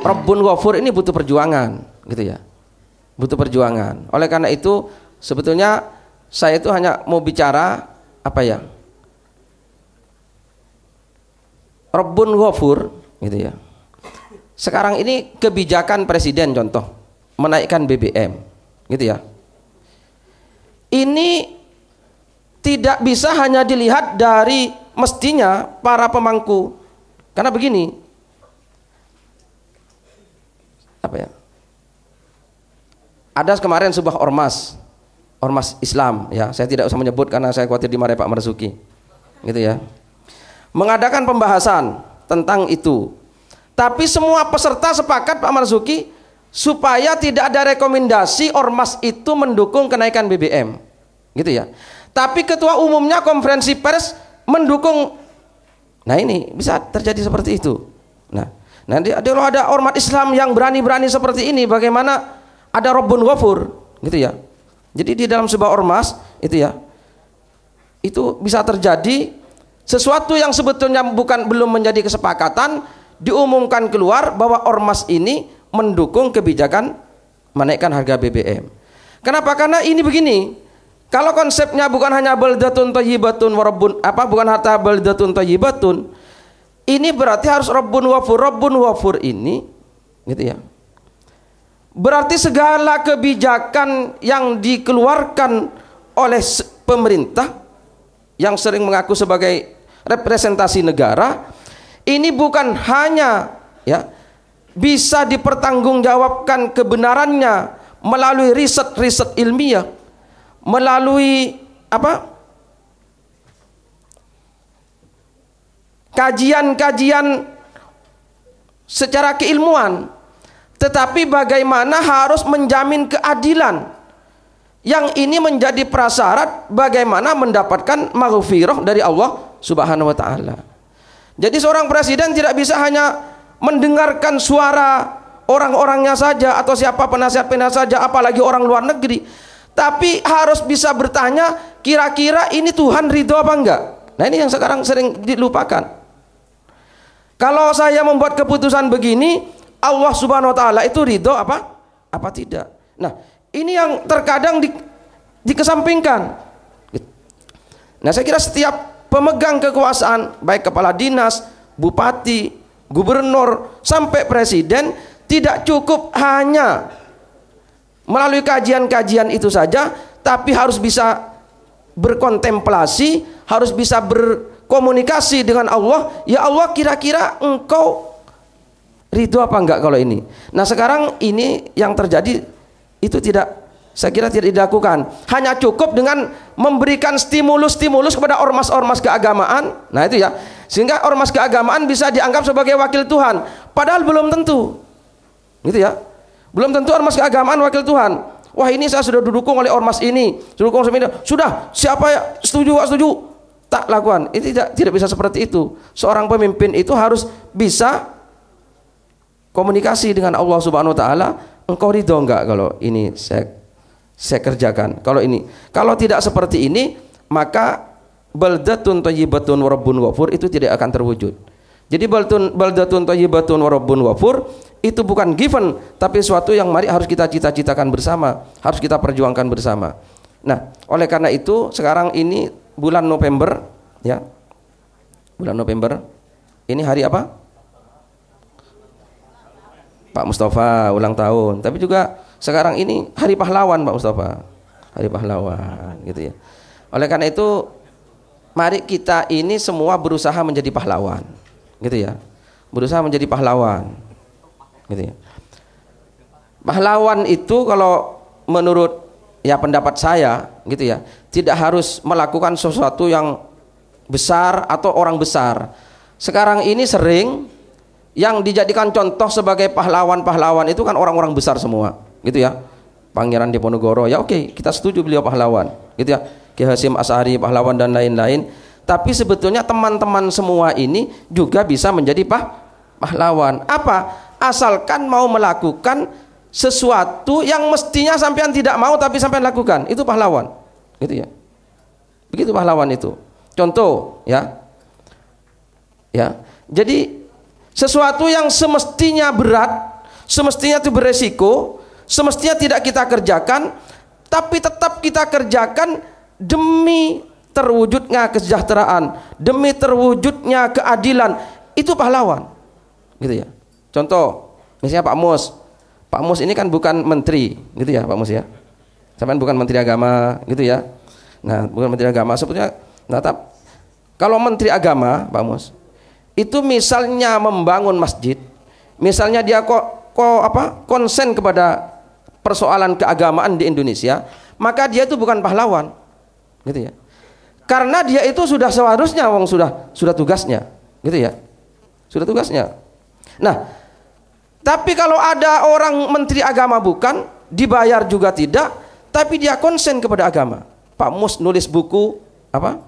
Rabbun Ghafur ini butuh perjuangan, gitu ya. Butuh perjuangan. Oleh karena itu sebetulnya saya itu hanya mau bicara apa ya? Rabbun Ghafur, gitu ya. Sekarang ini kebijakan presiden contoh menaikkan BBM, gitu ya. Ini tidak bisa hanya dilihat dari mestinya para pemangku. Karena begini, apa ya? Ada kemarin sebuah ormas Islam, ya. Saya tidak usah menyebut karena saya khawatir dimarahi Pak Marzuki, gitu ya. Mengadakan pembahasan tentang itu. Tapi semua peserta sepakat Pak Marzuki supaya tidak ada rekomendasi ormas itu mendukung kenaikan BBM, gitu ya. Tapi ketua umumnya konferensi pers mendukung. Nah, ini bisa terjadi seperti itu. Nah, nanti kalau ada ormas Islam yang berani-berani seperti ini, bagaimana ada Rabbun Ghafur, gitu ya. Jadi di dalam sebuah ormas itu ya, itu bisa terjadi sesuatu yang sebetulnya belum menjadi kesepakatan, diumumkan keluar bahwa ormas ini mendukung kebijakan menaikkan harga BBM. Kenapa? Karena ini begini. Kalau konsepnya bukan hanya baldatun thayyibatun wa rabbun bukan hatta baldatun thayyibatun, ini berarti harus Rabbun Ghafur. Rabbun Ghafur ini, gitu ya. Berarti segala kebijakan yang dikeluarkan oleh pemerintah yang sering mengaku sebagai representasi negara, ini bukan hanya ya bisa dipertanggungjawabkan kebenarannya melalui riset-riset ilmiah, melalui kajian-kajian secara keilmuan, tetapi bagaimana harus menjamin keadilan, yang ini menjadi prasyarat bagaimana mendapatkan maghfirah dari Allah Subhanahu wa ta'ala. Jadi seorang presiden tidak bisa hanya mendengarkan suara orang-orangnya saja atau siapa penasihat-penasihat saja, apalagi orang luar negeri, tapi harus bisa bertanya, kira-kira ini Tuhan ridho apa enggak. Nah, ini yang sekarang sering dilupakan. Kalau saya membuat keputusan begini, Allah Subhanahu wa ta'ala itu ridho apa tidak. Nah, ini yang terkadang dikesampingkan. Nah, saya kira setiap pemegang kekuasaan, baik kepala dinas, bupati, gubernur, sampai presiden, tidak cukup hanya melalui kajian-kajian itu saja, tapi harus bisa berkontemplasi, harus bisa berkomunikasi dengan Allah. Ya Allah, kira-kira engkau ridho apa enggak kalau ini. Nah, sekarang ini yang terjadi itu tidak, saya kira tidak dilakukan. Hanya cukup dengan memberikan stimulus-stimulus kepada ormas-ormas keagamaan. Nah, itu ya, sehingga ormas keagamaan bisa dianggap sebagai wakil Tuhan, padahal belum tentu, gitu ya. Belum tentu ormas keagamaan wakil Tuhan. Wah, ini saya sudah didukung oleh ormas ini, sudah, siapa ya setuju, gak setuju, tak lakukan. Ini tidak bisa seperti itu. Seorang pemimpin itu harus bisa komunikasi dengan Allah Subhanahu wa ta'ala. Engkau ridho enggak kalau ini saya kerjakan? Kalau tidak seperti ini, maka baldatun thayyibatun wa rabbun ghafur itu tidak akan terwujud. Jadi baldatun thayyibatun wa rabbun ghafur itu bukan given, tapi suatu yang mari harus kita cita-citakan bersama, harus kita perjuangkan bersama. Nah, oleh karena itu sekarang ini bulan November, ya. Bulan November. Ini hari apa? Pak Mustafa ulang tahun. Tapi juga sekarang ini hari pahlawan Pak Mustafa. Hari pahlawan, gitu ya. Oleh karena itu mari kita ini semua berusaha menjadi pahlawan, gitu ya. Berusaha menjadi pahlawan, gitu ya. Pahlawan itu kalau menurut ya pendapat saya, gitu ya, tidak harus melakukan sesuatu yang besar atau orang besar. Sekarang ini sering yang dijadikan contoh sebagai pahlawan-pahlawan itu kan orang-orang besar semua, gitu ya. Pangeran Diponegoro, ya oke, kita setuju beliau pahlawan, gitu ya. Ki Hasyim Asy'ari pahlawan dan lain-lain. Tapi sebetulnya teman-teman semua ini juga bisa menjadi pahlawan. Apa? Asalkan mau melakukan sesuatu yang mestinya sampean tidak mau tapi sampean lakukan, itu pahlawan. Gitu ya. Begitu pahlawan itu. Contoh ya. Ya. Jadi sesuatu yang semestinya berat, semestinya itu beresiko, semestinya tidak kita kerjakan, tapi tetap kita kerjakan demi terwujudnya kesejahteraan, demi terwujudnya keadilan, itu pahlawan. Gitu ya. Contoh, misalnya Pak Mus. Pak Mus ini kan bukan menteri, gitu ya Pak Mus ya. Sampean bukan menteri agama, gitu ya. Nah, bukan menteri agama sebetulnya. Nah, kalau menteri agama, Pak Mus, itu misalnya membangun masjid, misalnya dia konsen kepada persoalan keagamaan di Indonesia, maka dia itu bukan pahlawan, gitu ya. Karena dia itu sudah seharusnya, sudah tugasnya, gitu ya, sudah tugasnya. Nah, tapi kalau ada orang menteri agama bukan, dibayar juga tidak, tapi dia konsen kepada agama. Pak Mus nulis buku apa?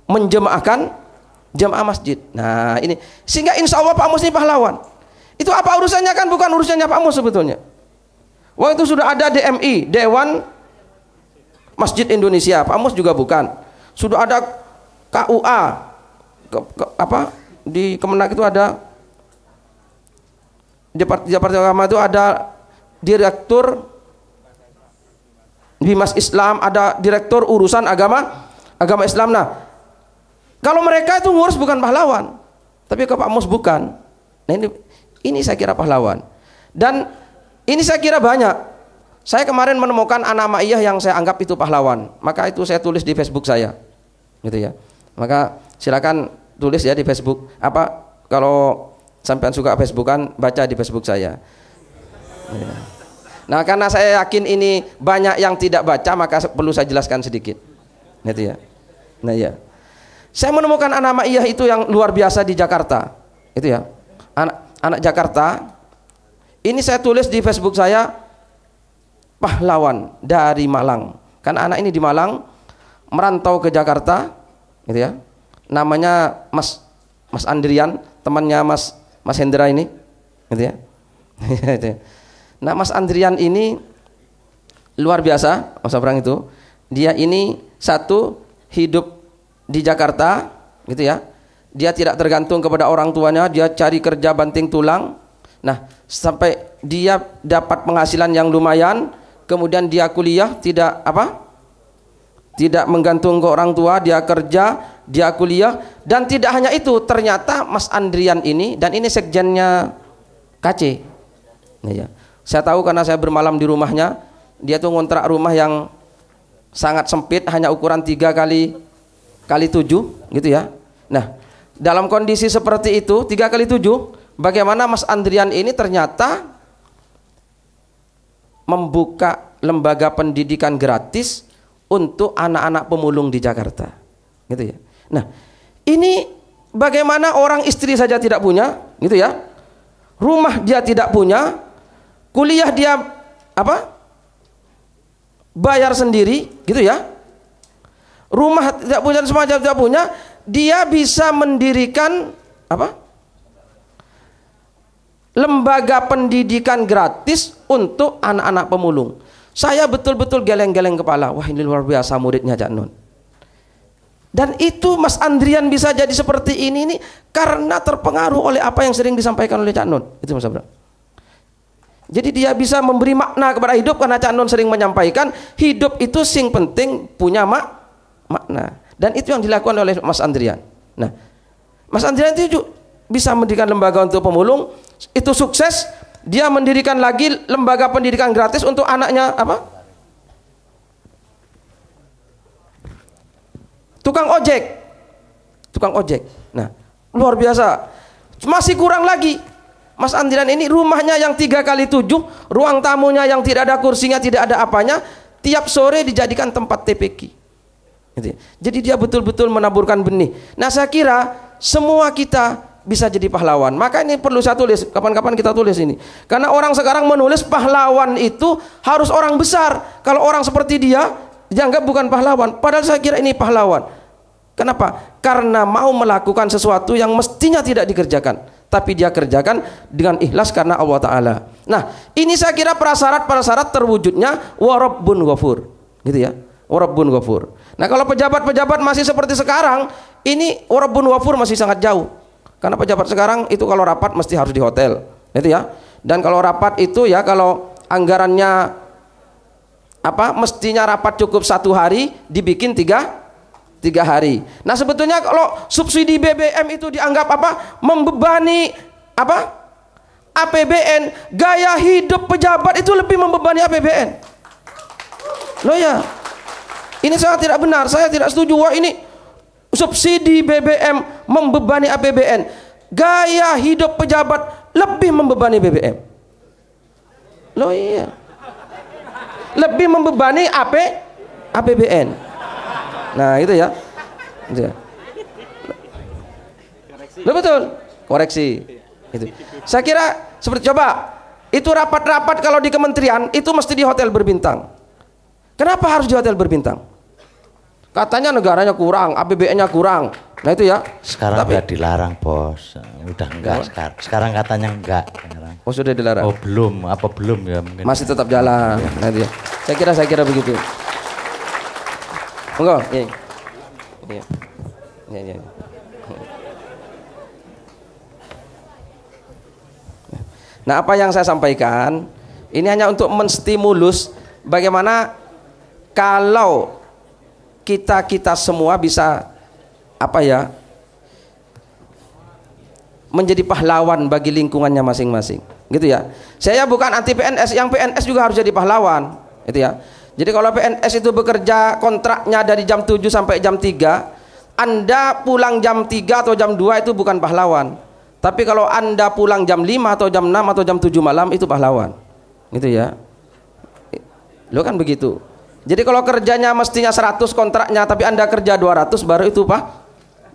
Menjemaahkan jemaah masjid. Nah ini, sehingga insya Allah Pak Mus ini pahlawan. Itu apa urusannya? Kan bukan urusannya Pak Mus sebetulnya. Wah, itu sudah ada DMI, Dewan Masjid Indonesia. Pak Mus juga bukan. Sudah ada KUA, di Kemenak itu ada Departemen Agama, itu ada direktur Bimas Islam, ada direktur urusan agama Islam. Nah, kalau mereka itu ngurus bukan pahlawan, tapi ke Pak Mus bukan. Nah ini saya kira pahlawan. Dan ini saya kira banyak. Saya kemarin menemukan anak Ma'iyah yang saya anggap itu pahlawan, maka itu saya tulis di Facebook saya, gitu ya. Maka silakan tulis ya di Facebook. Kalau sampean suka Facebookan, baca di Facebook saya. Ya. Nah, karena saya yakin ini banyak yang tidak baca, maka perlu saya jelaskan sedikit. Gitu ya. Nah, ya. Saya menemukan anak Ma'iyah itu yang luar biasa di Jakarta. Itu ya. Anak Jakarta. Ini saya tulis di Facebook saya, pahlawan dari Malang. Karena anak ini di Malang merantau ke Jakarta, gitu ya. Namanya Mas Andrian, temannya Mas Hendra ini, gitu ya. Nah, Mas Andrian ini luar biasa, Mas Abrang itu. Dia ini satu hidup di Jakarta, gitu ya. Dia tidak tergantung kepada orang tuanya, dia cari kerja banting tulang. Nah, sampai dia dapat penghasilan yang lumayan, kemudian dia kuliah tidak menggantung ke orang tua, dia kerja, dia kuliah, dan tidak hanya itu, ternyata Mas Andrian ini, dan ini sekjennya KC. Nah, ya. Saya tahu karena saya bermalam di rumahnya. Dia tuh ngontrak rumah yang sangat sempit, hanya ukuran 3 kali 7, gitu ya. Nah, dalam kondisi seperti itu 3 kali 7, bagaimana Mas Andrian ini ternyata membuka lembaga pendidikan gratis untuk anak-anak pemulung di Jakarta, gitu ya. Nah, ini bagaimana orang istri saja tidak punya, gitu ya. Rumah dia tidak punya, kuliah dia bayar sendiri, gitu ya. Rumah tidak punya, semacam tidak punya, dia bisa mendirikan lembaga pendidikan gratis untuk anak-anak pemulung. Saya betul-betul geleng-geleng kepala. Wah, ini luar biasa muridnya Cak Nun. Dan itu Mas Andrian bisa jadi seperti ini karena terpengaruh oleh apa yang sering disampaikan oleh Cak Nun. Itu Mas Abraham. Jadi dia bisa memberi makna kepada hidup karena Cak Nun sering menyampaikan hidup itu sing penting punya makna. Dan itu yang dilakukan oleh Mas Andrian. Nah, Mas Andrian itu bisa mendirikan lembaga untuk pemulung, itu sukses. Dia mendirikan lagi lembaga pendidikan gratis untuk anaknya tukang ojek. Nah, luar biasa. Masih kurang lagi. Mas Andrian ini rumahnya yang 3 kali 7, ruang tamunya yang tidak ada kursinya, tidak ada apanya, tiap sore dijadikan tempat TPQ. Gitu ya. Jadi dia betul-betul menaburkan benih. Nah, saya kira semua kita bisa jadi pahlawan. Maka ini perlu saya tulis, kapan-kapan kita tulis ini. Karena orang sekarang menulis pahlawan itu harus orang besar. Kalau orang seperti dia dianggap bukan pahlawan. Padahal saya kira ini pahlawan. Kenapa? Karena mau melakukan sesuatu yang mestinya tidak dikerjakan, tapi dia kerjakan dengan ikhlas karena Allah Ta'ala. Nah, ini saya kira prasyarat terwujudnya warabbun ghafur, gitu ya, warabbun ghafur. Nah, kalau pejabat-pejabat masih seperti sekarang, ini warabbun ghafur masih sangat jauh. Karena pejabat sekarang itu kalau rapat mesti harus di hotel, gitu ya. Dan kalau rapat itu ya, kalau anggarannya mestinya rapat cukup 1 hari, dibikin 3 hari. Nah, sebetulnya kalau subsidi BBM itu dianggap membebani APBN, gaya hidup pejabat itu lebih membebani APBN. Loh ya, ini sangat tidak benar. Saya tidak setuju. Wah, ini subsidi BBM membebani APBN. Gaya hidup pejabat lebih membebani BBM. Loh iya, lebih membebani APBN. Nah, itu ya. Itu ya. Loh, betul. Koreksi. Itu. Saya kira seperti, coba itu rapat-rapat kalau di kementerian itu mesti di hotel berbintang. Kenapa harus di hotel berbintang? Katanya negaranya kurang, APBN-nya kurang. Nah, itu ya. Sekarang udah dilarang, Bos. Udah enggak sekarang katanya enggak. Oh, sudah dilarang. Oh, belum ya mungkin. Masih tetap jalan. Ya. Nah, itu ya. Saya kira begitu. Enggak, iya. Iya. Nah, apa yang saya sampaikan ini hanya untuk menstimulus bagaimana kalau kita semua bisa menjadi pahlawan bagi lingkungannya masing-masing, gitu ya. Saya bukan anti PNS, yang PNS juga harus jadi pahlawan, gitu ya. Jadi kalau PNS itu bekerja kontraknya dari jam 7 sampai jam 3, Anda pulang jam 3 atau jam 2 itu bukan pahlawan. Tapi kalau Anda pulang jam 5 atau jam 6 atau jam 7 malam itu pahlawan. Gitu ya. Lo kan begitu. Jadi kalau kerjanya mestinya 100 kontraknya tapi Anda kerja 200 baru itu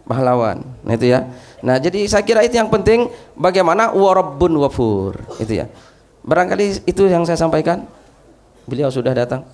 pahlawan. Nah, itu ya. Nah, jadi saya kira itu yang penting, bagaimana warabbun ghafur, itu ya. Barangkali itu yang saya sampaikan. Beliau sudah datang.